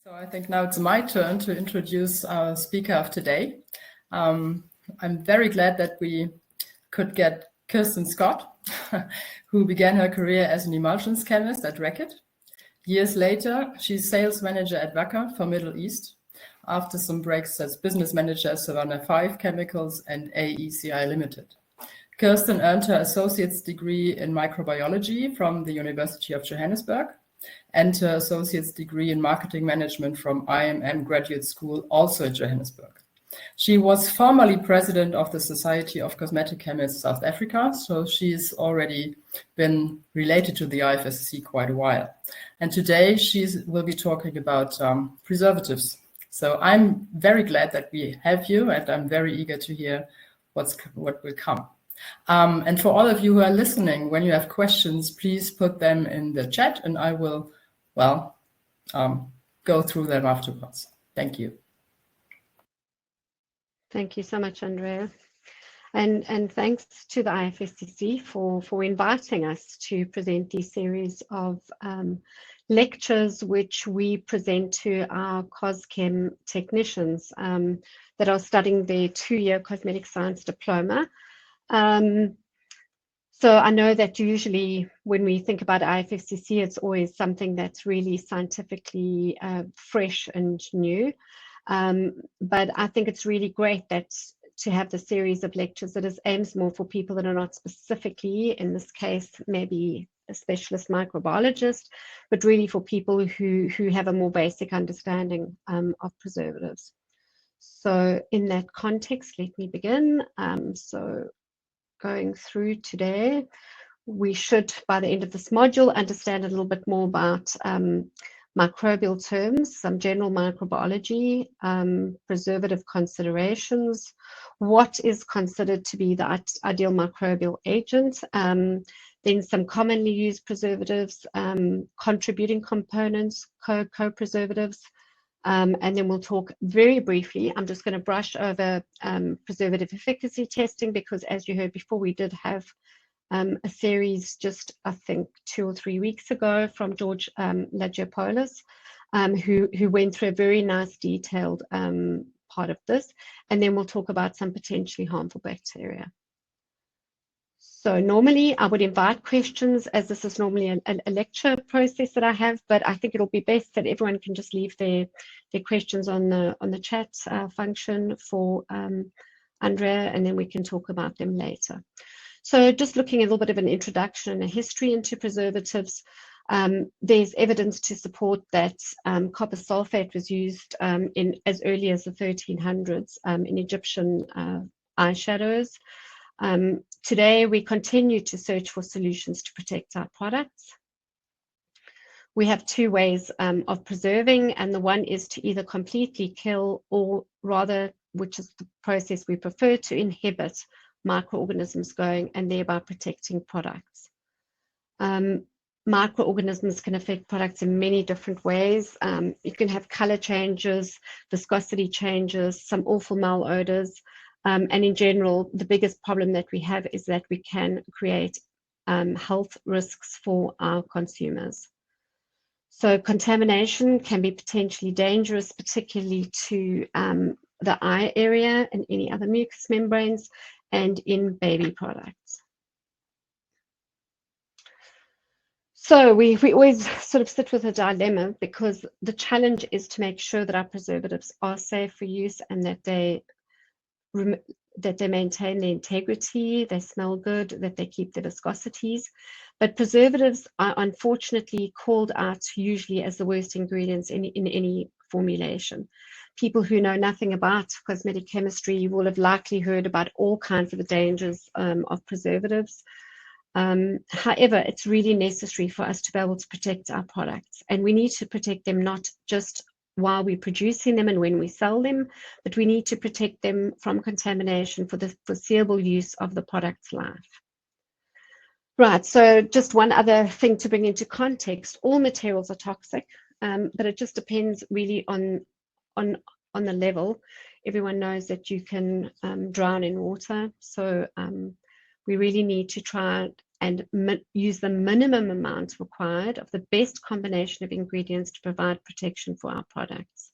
So I think now it's my turn to introduce our speaker of today. I'm very glad that we could get Kirsten Scott, who began her career as an emulsions chemist at Reckitt. Years later, she's sales manager at Wacker for Middle East, after some breaks as business manager at Savannah 5 Chemicals and AECI Limited. Kirsten earned her associate's degree in microbiology from the University of Johannesburg and her associate's degree in marketing management from IMM Graduate School, also in Johannesburg. She was formerly president of the Society of Cosmetic Chemists South Africa, so she's already been related to the IFSC quite a while. And today she will be talking about preservatives. So I'm very glad that we have you, and I'm very eager to hear what will come. And for all of you who are listening, when you have questions, please put them in the chat and I will, go through them afterwards. Thank you. Thank you so much, Andrea. And thanks to the IFSCC for inviting us to present these series of lectures which we present to our COSCHEM technicians that are studying their 2-year cosmetic science diploma. So I know that usually when we think about IFSCC, it's always something that's really scientifically fresh and new. But I think it's really great that to have the series of lectures that is aims more for people that are not specifically, in this case, maybe a specialist microbiologist, but really for people who have a more basic understanding of preservatives. So in that context, let me begin. So going through today, we should, by the end of this module, understand a little bit more about microbial terms, some general microbiology, preservative considerations, what is considered to be the ideal microbial agent, then some commonly used preservatives, contributing components, co-preservatives, and then we'll talk very briefly. I'm just going to brush over preservative efficacy testing because, as you heard before, we did have a series just, I think, 2 or 3 weeks ago from George Lagiopoulos, who went through a very nice detailed part of this. And then we'll talk about some potentially harmful bacteria. So normally I would invite questions, as this is normally a lecture process that I have, but I think it'll be best that everyone can just leave their questions on the chat function for Andrea, and then we can talk about them later. So just looking at a little bit of an introduction and a history into preservatives, there's evidence to support that copper sulfate was used in as early as the 1300s in Egyptian eyeshadows. Today, we continue to search for solutions to protect our products. We have 2 ways of preserving, and the one is to either completely kill or rather, which is the process we prefer, to inhibit microorganisms going and thereby protecting products. Microorganisms can affect products in many different ways. You can have color changes, viscosity changes, some awful malodors, and in general, the biggest problem that we have is that we can create health risks for our consumers. So contamination can be potentially dangerous, particularly to the eye area and any other mucous membranes, and in baby products. So we always sort of sit with a dilemma, because the challenge is to make sure that our preservatives are safe for use and that they maintain their integrity, they smell good, that they keep their viscosities. But preservatives are unfortunately called out usually as the worst ingredients in any formulation. People who know nothing about cosmetic chemistry will have likely heard about all kinds of the dangers of preservatives. However, it's really necessary for us to be able to protect our products, and we need to protect them not just while we're producing them and when we sell them, but we need to protect them from contamination for the foreseeable use of the product's life. Right, so just one other thing to bring into context: all materials are toxic, but it just depends really on the level. Everyone knows that you can drown in water, so we really need to try and use the minimum amounts required of the best combination of ingredients to provide protection for our products.